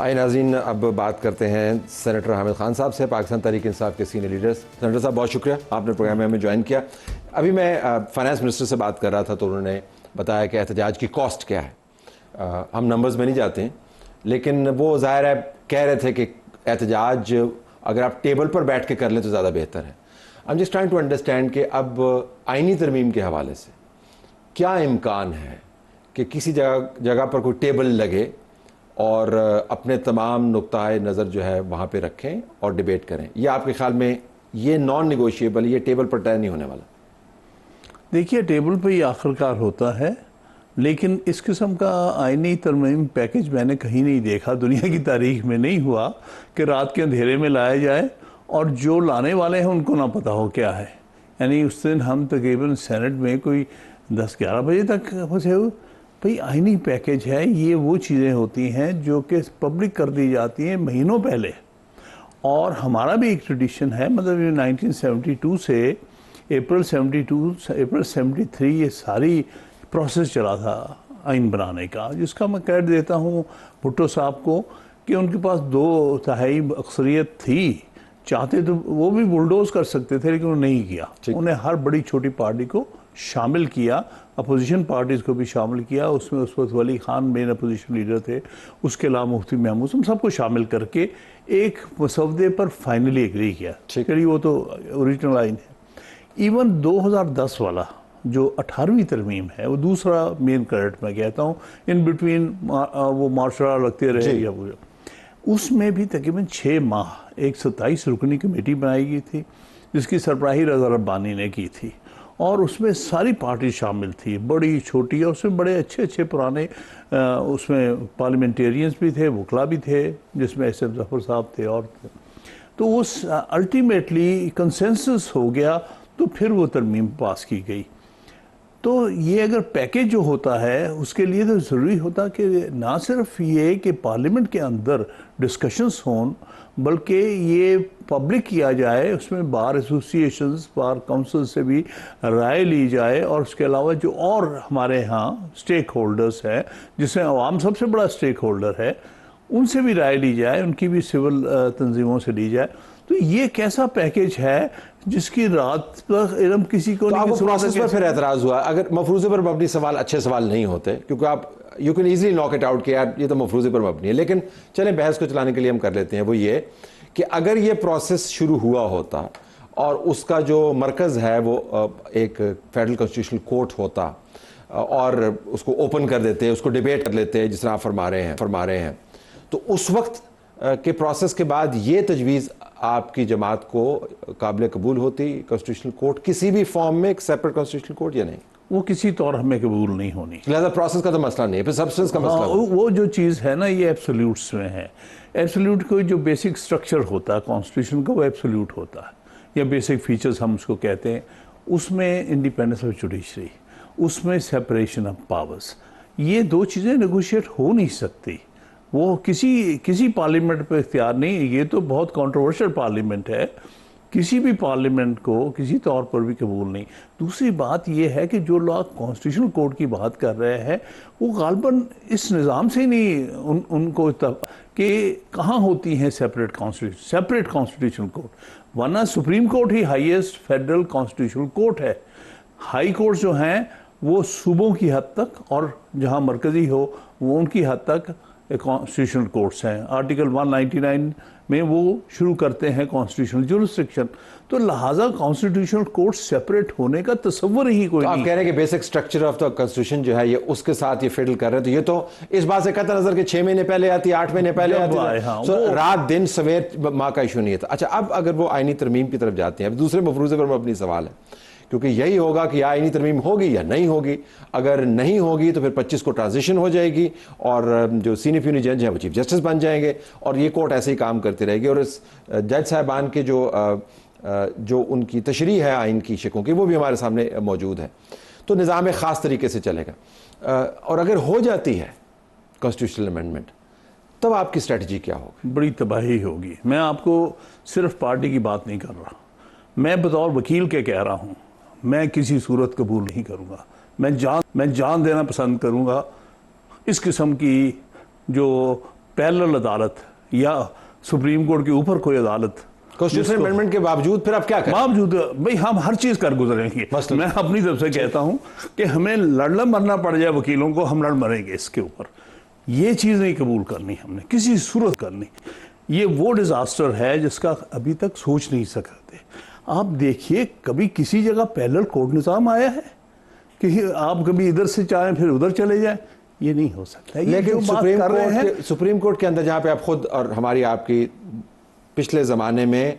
आइए नाज़रीन, अब बात करते हैं सेनेटर हामिद खान साहब से, पाकिस्तान तहरीक इंसाफ के सीनियर लीडर्स। सेनेटर साहब, बहुत शुक्रिया आपने प्रोग्राम में हमें ज्वाइन किया। अभी मैं फाइनेंस मिनिस्टर से बात कर रहा था तो उन्होंने बताया कि एहतजाज की कॉस्ट क्या है। हम नंबर्स में नहीं जाते हैं, लेकिन वो ज़ाहिर है कह रहे थे कि एहतजाज अगर आप टेबल पर बैठ के कर लें तो ज़्यादा बेहतर है। I am just trying to understand कि अब आइनी तरमीम के हवाले से क्या इम्कान है कि किसी जगह पर कोई टेबल लगे और अपने तमाम नुक्ताए नज़र जो है वहाँ पे रखें और डिबेट करें, या आपके ख्याल में ये नॉन निगोशिएबल, ये टेबल पर तय नहीं होने वाला? देखिए, टेबल पे ही आखिरकार होता है, लेकिन इस किस्म का आईनी तरमीम पैकेज मैंने कहीं नहीं देखा, दुनिया की तारीख में नहीं हुआ कि रात के अंधेरे में लाया जाए और जो लाने वाले हैं उनको ना पता हो क्या है। यानी उस दिन हम तकरीबन सेनेट में कोई 10-11 बजे तक फंसे हुए। भाई, आईनी पैकेज है, ये वो चीज़ें होती हैं जो कि पब्लिक कर दी जाती हैं महीनों पहले। और हमारा भी एक ट्रेडिशन है, मतलब ये 1972 से अप्रैल 73 ये सारी प्रोसेस चला था आइन बनाने का, जिसका मैं क्रेडिट देता हूँ भुट्टो साहब को कि उनके पास 2/3 अक्सरियत थी। चाहते तो वो भी बुलडोज कर सकते थे, लेकिन उन्होंने नहीं किया। उन्हें हर बड़ी छोटी पार्टी को शामिल किया, अपोजिशन पार्टीज़ को भी शामिल किया। उसमें उस वक्त वली खान मेन अपोजिशन लीडर थे, उसके अलावा मुफ्ती महमूद, हम सबको शामिल करके एक मसवदे पर फाइनली एग्री किया। चलिए, वो तो ओरिजिनल आइन है। इवन 2010 वाला जो 18वीं तरमीम है, वो दूसरा मेन क्रेडिट मैं कहता हूँ, इन बिटवीन वो मार्शल लगते रहे या वो, उसमें भी तकरीबन 6 माह एक 27 रुकनी कमेटी बनाई गई थी, जिसकी सरबराही रज़ा रब्बानी ने की थी। और उसमें सारी पार्टी शामिल थी, बड़ी छोटी, और उसमें बड़े अच्छे अच्छे पुराने उसमें पार्लियामेंटेरियंस भी थे, वकला भी थे, जिसमें एस एम जफर साहब थे और थे। तो उस अल्टीमेटली कंसेंसस हो गया, तो फिर वो तरमीम पास की गई। तो ये अगर पैकेज जो होता है, उसके लिए तो ज़रूरी होता कि ना सिर्फ ये कि पार्लियामेंट के अंदर डिस्कशंस हों, बल्कि ये पब्लिक किया जाए, उसमें बार एसोसिएशंस, बार काउंसिल से भी राय ली जाए, और उसके अलावा जो और हमारे यहाँ स्टेक होल्डर्स हैं, जिसमें अवाम सबसे बड़ा स्टेक होल्डर है, उनसे भी राय ली जाए, उनकी भी सिविल तंजीमों से ली जाए। तो ये कैसा पैकेज है जिसकी रात पर इल्म किसी को तो नहीं। आपको प्रोसेस पर फिर एतराज़ हुआ? अगर मफरूज़े पर मबनी सवाल अच्छे सवाल नहीं होते, क्योंकि आप you can easily knock it out कि यार ये तो मफरूज़े पर मबनी है, लेकिन चलें बहस को चलाने के लिए हम कर लेते हैं। वो ये कि अगर ये प्रोसेस शुरू हुआ होता और उसका जो मरकज़ है वो एक फेडरल कॉन्स्टिट्यूशनल कोर्ट होता और उसको ओपन कर देते, उसको डिबेट कर लेते जिस तरह आप फरमा रहे हैं, तो उस वक्त के प्रोसेस के बाद ये तजवीज़ आपकी जमात को काबिल कबूल होती, कॉन्स्टिट्यूशनल कोर्ट किसी भी फॉर्म में, एक सेपरेट कॉन्स्टिट्यूशनल कोर्ट, या नहीं? वो किसी तौर हमें कबूल नहीं होनी। लिहाजा प्रोसेस का तो मसला नहीं है, फिर सब्सटेंस का मसला। वो जो चीज़ है ना, ये एब्सोल्यूट्स में है। एब्सोल्यूट कोई जो बेसिक स्ट्रक्चर होता है कॉन्स्टिट्यूशन का, वो एब्सोल्यूट होता है, या बेसिक फीचर्स हम उसको कहते हैं। उसमें इंडिपेंडेंस ऑफ जुडिशरी, उसमें सेपरेशन ऑफ पावर्स, ये दो चीज़ें नेगोशिएट हो नहीं सकती। वो किसी पार्लियामेंट पे इख्तियार नहीं है। ये तो बहुत कंट्रोवर्शियल पार्लियामेंट है, किसी भी पार्लियामेंट को किसी तौर पर भी कबूल नहीं। दूसरी बात यह है कि जो लोग कॉन्स्टिट्यूशनल कोर्ट की बात कर रहे हैं, वो गालबन इस निज़ाम से नहीं उनको कि कहाँ होती हैं सेपरेट कॉन्स्टिट्यूशनल कोर्ट, वरना सुप्रीम कोर्ट ही हाईएस्ट फेडरल कॉन्स्टिट्यूशनल कोर्ट है। हाई कोर्ट जो हैं वो सूबों की हद तक, और जहाँ मरकज़ी हो वो उनकी हद तक कॉन्स्टिट्यूशनल कोर्ट्स हैं। आर्टिकल 199 में वो शुरू करते हैं कॉन्स्टिट्यूशनल जुरिस्डिक्शन। तो लिहाजा कॉन्स्टिट्यूशनल कोर्ट सेपरेट होने का तस्वर ही कोई नहीं। आप कह रहे हैं कि basic structure of the constitution जो है ये उसके साथ ये फिडल कर रहे हैं, तो ये तो इस बात से कतई नजर के 6 महीने पहले आती, 8 महीने पहले आती, तो रात दिन सवेर माँ का इशू नहीं था। अच्छा, अब अगर वो आईनी तरमीम की तरफ जाते हैं, अब दूसरे मफरूज़े पर अपनी सवाल है, क्योंकि यही होगा कि या आईनी तरमीम होगी या नहीं होगी। अगर नहीं होगी तो फिर 25 को ट्रांजिशन हो जाएगी और जो सीनियर यूनियन जज हैं वो चीफ जस्टिस बन जाएंगे, और ये कोर्ट ऐसे ही काम करती रहेगी। और इस जज साहबान के जो उनकी तशरीह है आइन की शिकों की, वो भी हमारे सामने मौजूद है। तो निज़ाम ख़ास तरीके से चलेगा। और अगर हो जाती है कॉन्स्टिट्यूशनल अमेंडमेंट, तब आपकी स्ट्रेटजी क्या होगी? बड़ी तबाही होगी। मैं आपको सिर्फ पार्टी की बात नहीं कर रहा, मैं बतौर वकील के कह रहा हूँ, मैं किसी सूरत कबूल नहीं करूँगा। मैं जान देना पसंद करूँगा इस किस्म की जो पैरेलल अदालत या सुप्रीम कोर्ट के ऊपर कोई अदालत, कॉन्स्टिट्यूशनल अमेंडमेंट के बावजूद फिर आप क्या करें? बावजूद भाई हम हर चीज कर गुजरेंगे। मैं अपनी तरफ से कहता हूं कि हमें लड़ना मरना पड़ जाए वकीलों को, हम लड़ मरेंगे इसके ऊपर। ये चीज नहीं कबूल करनी हमने किसी सूरत करनी। ये वो डिजास्टर है जिसका अभी तक सोच नहीं सकते। आप देखिए कभी किसी जगह पैरेलल कोर्ट निज़ाम आया है कि आप कभी इधर से चाहें फिर उधर चले जाएं? ये नहीं हो सकता। लेकिन सुप्रीम कोर्ट के अंदर जहां पे आप खुद और हमारी आपकी पिछले ज़माने में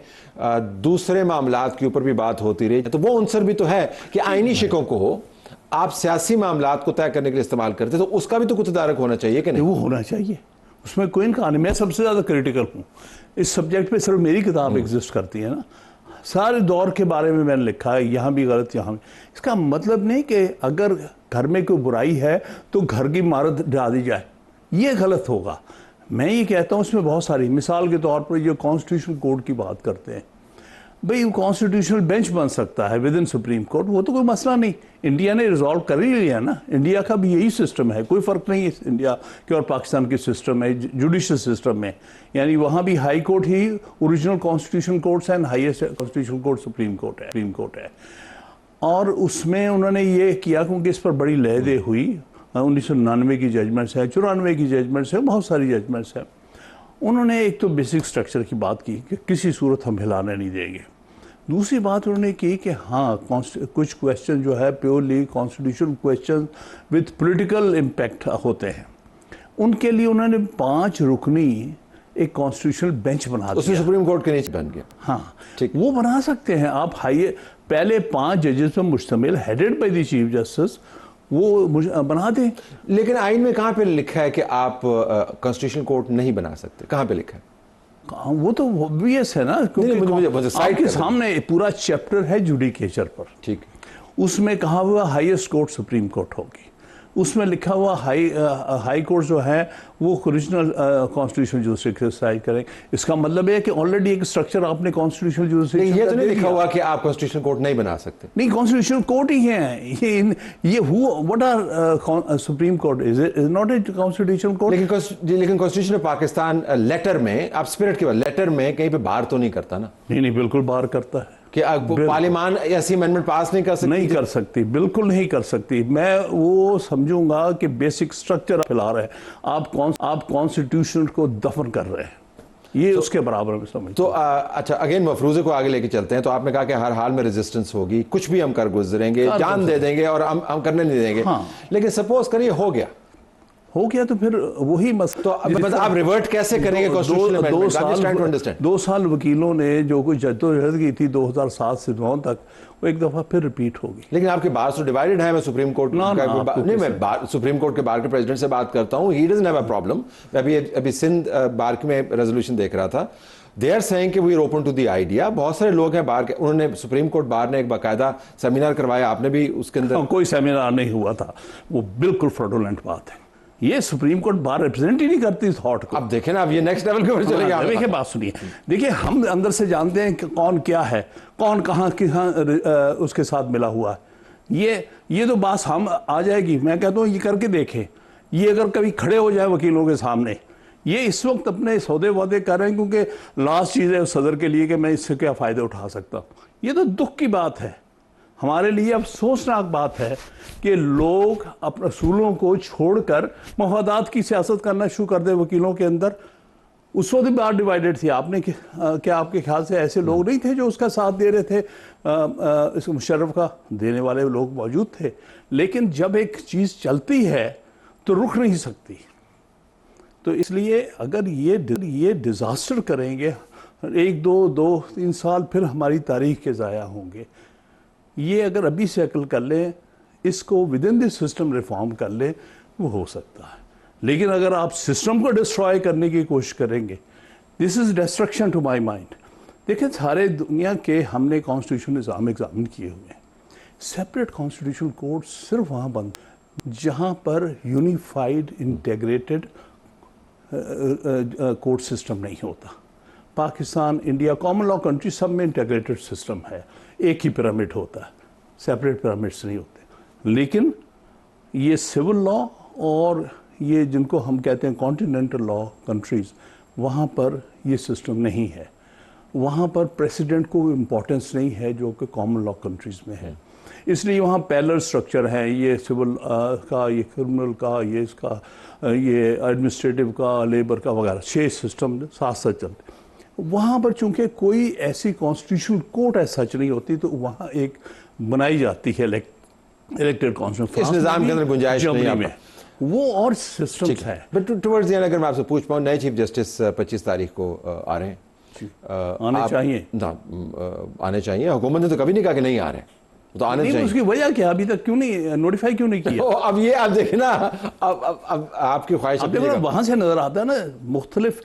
दूसरे मामलात के ऊपर भी बात होती रही, तो वो अंसर भी तो है कि आईनी शिकों को आप सियासी मामलात को तय करने के लिए इस्तेमाल करते, तो उसका भी तो कुछ तदारक होना चाहिए कि नहीं? वो होना चाहिए, उसमें कोई इनकार नहीं। मैं सबसे ज़्यादा क्रिटिकल हूँ इस सब्जेक्ट पे, सिर्फ मेरी किताब एग्जिस्ट करती है ना। सारे दौर के बारे में मैंने लिखा है, यहाँ भी गलत यहाँ भी। इसका मतलब नहीं कि अगर घर में कोई बुराई है तो घर की इमारत ढा दी जाए, ये गलत होगा। मैं ये कहता हूँ इसमें बहुत सारी, मिसाल के तौर पर जो कॉन्स्टिट्यूशनल कोर्ट की बात करते हैं, भाई कॉन्स्टिट्यूशनल बेंच बन सकता है विद इन सुप्रीम कोर्ट, वो तो कोई मसला नहीं। इंडिया ने रिजॉल्व कर ही लिया ना, इंडिया का भी यही सिस्टम है, कोई फ़र्क नहीं है इंडिया के और पाकिस्तान के सिस्टम है, जुडिशल सिस्टम में। यानी वहाँ भी high court he original constitution courts and highest constitution court supreme court है। और उसमें उन्होंने ये किया क्योंकि इस पर बड़ी लहदे हुई, 1999 की जजमेंट्स है, 94 की जजमेंट्स है, बहुत सारी जजमेंट्स है। उन्होंने एक तो बेसिक स्ट्रक्चर की बात की कि किसी सूरत हम हिलाने नहीं देंगे। दूसरी बात उन्होंने की कि हाँ कुछ क्वेश्चन जो है purely constitutional question with political impact होते हैं, उनके लिए उन्होंने 5 रुकनी एक कॉन्स्टिट्यूशनल बेंच बना दिया। उसमें सुप्रीम कोर्ट के नीचे बन गया। हाँ ठीक, वो बना सकते हैं आप। पहले 5 जजेस पर मुश्तमिल, headed by the chief justice, वो बना दें। लेकिन आइन में कहाँ पे लिखा है कि आप कॉन्स्टिट्यूशनल कोर्ट नहीं बना सकते? कहाँ पे लिखा है? वो तो ऑब्वियस है ना, क्योंकि आपके सामने पूरा चैप्टर है जुडिकेचर पर। ठीक, उसमें कहा हुआ हाईएस्ट कोर्ट सुप्रीम कोर्ट होगी, उसमें लिखा हुआ हाई कोर्ट जो है वो ओरिजिनल कॉन्स्टिट्यूशनल जुरिस्डिक्शन एक्सरसाइज करें। इसका मतलब है कि ऑलरेडी एक स्ट्रक्चर आपने कॉन्स्टिट्यूशनल जुरिस्डिक्शन, ये तो नहीं लिखा हुआ कि आप कॉन्स्टिट्यूशनल कोर्ट नहीं बना सकते। नहीं, कॉन्स्टिट्यूशनल कोर्ट ही है ये what are supreme court is not a constitutional court. लेकिन कॉन्स्टिट्यूशन ऑफ पाकिस्तान लेटर में, आप स्पिरिट के बाद लेटर में कहीं पे बाहर तो नहीं करता ना? नहीं, बिल्कुल बाहर करता है कि पार्लियामान ऐसी अमेंडमेंट पास नहीं कर सकती? नहीं कर सकती, बिल्कुल नहीं कर सकती। मैं वो समझूंगा कि बेसिक स्ट्रक्चर फैला रहे हैं, आप कॉन्स्टिट्यूशन को दफन कर रहे हैं, ये तो, उसके बराबर में समझ। तो अच्छा, अगेन मफरूजे को आगे लेके चलते हैं। तो आपने कहा कि हर हाल में रेजिस्टेंस होगी, कुछ भी हम कर गुजरेंगे, जान दे देंगे और हम करने नहीं देंगे। हाँ। लेकिन सपोज करिए हो गया तो फिर वही मसला। तो आप रिवर्ट कैसे करेंगे? 2 साल वकीलों ने जो कुछ जद्दोजहद की थी 2007 से 2009 तक, वो एक दफा फिर रिपीट होगी। लेकिन आपके बार तो डिवाइडेड है। मैं सुप्रीम कोर्ट नहीं, मैं सुप्रीम कोर्ट के बार के प्रेसिडेंट से बात करता हूँ, he doesn't have a problem. मैं अभी सिंध बार में रेजोल्यूशन देख रहा था, दे आर सेइंग कि we are open to the idea. बहुत सारे लोग हैं बार के, उन्होंने सुप्रीम कोर्ट बार ने एक बाकायदा सेमिनार करवाया, आपने भी उसके अंदर? कोई सेमिनार नहीं हुआ था, वो बिल्कुल फ्रॉडुलेंट बात है। ये सुप्रीम कोर्ट बार रिप्रेजेंट ही नहीं करती इस थॉट को। अब देखें ना, अब ये नेक्स्ट लेवल के ऊपर चलेगा। देखिए बात सुनिए, देखिए हम अंदर से जानते हैं कि कौन क्या है, कौन कहाँ उसके साथ मिला हुआ है। ये तो बात हम आ जाएगी। मैं कहता हूँ ये करके देखें, ये अगर कभी खड़े हो जाए वकीलों के सामने, ये इस वक्त अपने सौदे वादे कर रहे हैं क्योंकि लास्ट चीज़ है सदर के लिए कि मैं इससे क्या फ़ायदे उठा सकता हूँ। ये तो दुख की बात है हमारे लिए। अब सोचनाक बात है कि लोग अपने असूलों को छोड़कर मफादात की सियासत करना शुरू कर दे वकीलों के अंदर। उस वक्त भी बात डिवाइडेड थी। आपने क्या आपके ख्याल से ऐसे लोग नहीं थे जो उसका साथ दे रहे थे? इस मुशर्रफ का देने वाले लोग मौजूद थे, लेकिन जब एक चीज़ चलती है तो रुक नहीं सकती। तो इसलिए अगर ये डिज़ास्टर करेंगे, 1-2-3 साल फिर हमारी तारीख के ज़ाया होंगे। ये अगर अभी से अकल कर लें, इसको with in this system reform कर लें, वो हो सकता है। लेकिन अगर आप सिस्टम को डिस्ट्रॉय करने की कोशिश करेंगे, this is destruction to my mind. देखिए सारे दुनिया के हमने कॉन्स्टिट्यूशन निज़ाम एग्जामिन किए हुए हैं। सेपरेट कॉन्स्टिट्यूशन कोर्ट सिर्फ वहाँ बंद जहाँ पर यूनिफाइड इंटीग्रेटेड कोर्ट सिस्टम नहीं होता। Pakistan, India, common law country, सब में इंटीग्रेटेड सिस्टम है, एक ही पिरामिड होता है, सेपरेट पिरामिड्स नहीं होते। लेकिन ये सिविल लॉ और ये जिनको हम कहते हैं कॉन्टिनेंटल लॉ कंट्रीज़, वहाँ पर ये सिस्टम नहीं है। वहाँ पर प्रेसिडेंट को इम्पोर्टेंस नहीं है जो कि कॉमन लॉ कंट्रीज़ में है। इसलिए वहाँ पैरेलल स्ट्रक्चर है, ये सिविल का, ये क्रिमिनल का, ये इसका, ये एडमिनिस्ट्रेटिव का, लेबर का वगैरह 6 सिस्टम साथ साथ चलते। वहाँ पर चूंकि कोई ऐसी कॉन्स्टिट्यूशनल कोर्ट ऐसा सच नहीं होती, तो वहाँ एक बनाई जाती है इलेक्टेड कॉन्स्टिट्यूशन। इस निज़ाम के अंदर गुंजाइश नहीं है, वो और सिस्टम है। बट टुवर्ड्स द एंड अगर मैं आपसे पूछ पाऊँ, नए चीफ जस्टिस 25 तारीख को आ रहे हैं, आने चाहिए ना, आने चाहिए। हुकूमत ने तो कभी नहीं कहा कि नहीं आ रहे, तो आने चाहिए। उसकी वजह क्या, अभी तक क्यों नहीं नोटिफाई क्यों नहीं किया? अब ये आप देखिए ना, अब आपकी ख्वाहिश वहां से नजर आता है ना, मुख्तलिफ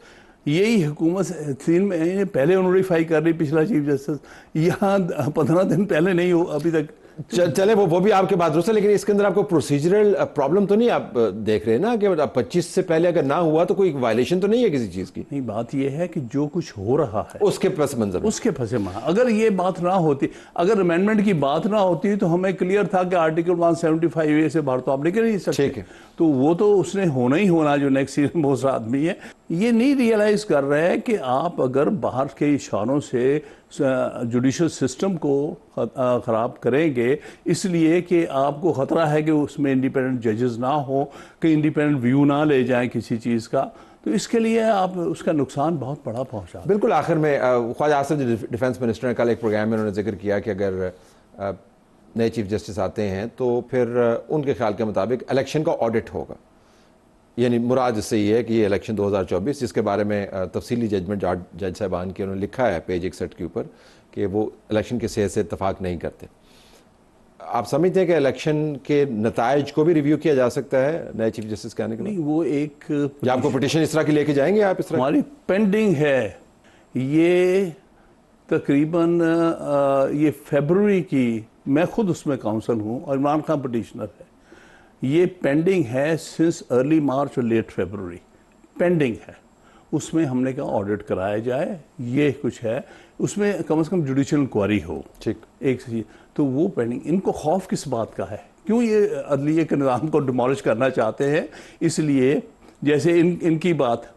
यही हुकूमत 3 महीने पहले नोटिफाई कर रही, पिछला चीफ जस्टिस यहाँ 15 दिन पहले नहीं हो अभी तक। चले वो भी आपके बात दुरुस्त है, लेकिन इसके अंदर आपको प्रोसीजरल प्रॉब्लम तो नहीं आप देख रहे ना कि 25 से पहले अगर ना हुआ तो कोई वायलेशन तो नहीं है किसी चीज की? नहीं, बात यह है कि जो कुछ हो रहा है उसके पस मंजर, उसके फंसे महा, अगर ये बात ना होती, अगर अमेंडमेंट की बात ना होती तो हमें क्लियर था कि आर्टिकल 175A से बाहर तो आप निकल नहीं सकते। ठीक है, तो वो तो उसने होना ही होना, जो नेक्स्ट सीजन बहुत सा आदमी है ये नहीं रियलाइज कर रहे हैं कि आप अगर बाहर के इशारों से जुडिशल सिस्टम को ख़राब करेंगे, इसलिए कि आपको ख़तरा है कि उसमें इंडिपेंडेंट जजेस ना हो, कि इंडिपेंडेंट व्यू ना ले जाएं किसी चीज़ का, तो इसके लिए आप उसका नुकसान बहुत बड़ा पहुंचा। बिल्कुल। आखिर में ख्वाजा आसिफ जो डिफेंस मिनिस्टर ने कल एक प्रोग्राम में उन्होंने जिक्र किया कि अगर नए चीफ जस्टिस आते हैं तो फिर उनके ख्याल के मुताबिक इलेक्शन का ऑडिट होगा। यानी मुराद इससे ये है कि ये इलेक्शन 2024, जिसके बारे में तफसीली जजमेंट जज साहबान की उन्होंने लिखा है पेज 61 के ऊपर कि वो इलेक्शन के सेहत से इतफाक़ नहीं करते। आप समझते हैं कि इलेक्शन के नताइज को भी रिव्यू किया जा सकता है नए चीफ जस्टिस के आने के बाद? नहीं, वो एक या आपको पिटिशन इस तरह की लेके जाएंगे आप? इस तरह हमारी पेंडिंग है, ये तकरीबन ये फरवरी की, मैं खुद उसमें काउंसिल हूँ और इमरान खान पिटिशनर है, ये पेंडिंग है सिंस अर्ली मार्च और लेट फरवरी पेंडिंग है। उसमें हमने कहा ऑडिट कराया जाए, ये कुछ है उसमें कम से कम जुडिशियल इंक्वायरी हो। ठीक, एक चीज तो वो पेंडिंग। इनको खौफ किस बात का है? क्यों ये अदलिये के निज़ाम को डिमोलिश करना चाहते हैं? इसलिए जैसे इनकी बात,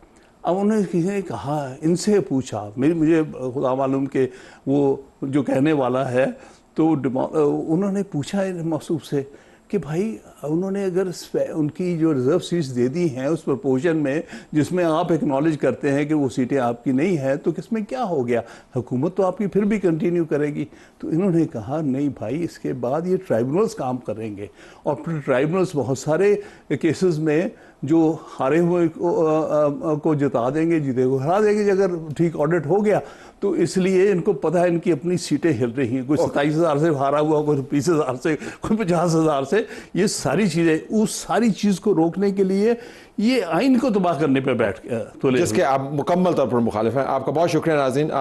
अब उन्होंने किसी ने कहा, इनसे पूछा, मुझे खुदा मालूम के वो जो कहने वाला है, तो उन्होंने पूछा मौसूफ से कि भाई उन्होंने अगर उनकी जो रिजर्व सीट्स दे दी हैं उस प्रपोजन में जिसमें आप एक्नॉलेज करते हैं कि वो सीटें आपकी नहीं है, तो किसमें क्या हो गया, हुकूमत तो आपकी फिर भी कंटिन्यू करेगी। तो इन्होंने कहा नहीं भाई, इसके बाद ये ट्राइब्यूनल्स काम करेंगे और फिर ट्राइब्यूनल्स बहुत सारे केसेस में जो हारे हुए को जिता देंगे, जीते को हरा देंगे अगर ठीक ऑडिट हो गया। तो इसलिए इनको पता है इनकी अपनी सीटें हिल रही हैं, कोई 27,000 से हारा हुआ, कोई 20,000 से, कोई 50,000 से। ये सारी चीज़ें, उस सारी चीज़ को रोकने के लिए ये आइन को तबाह करने पर बैठ तो जिसके आप मुकम्मल तौर पर मुखालिफ हैं। आपका बहुत शुक्रिया नाज़रीन। आप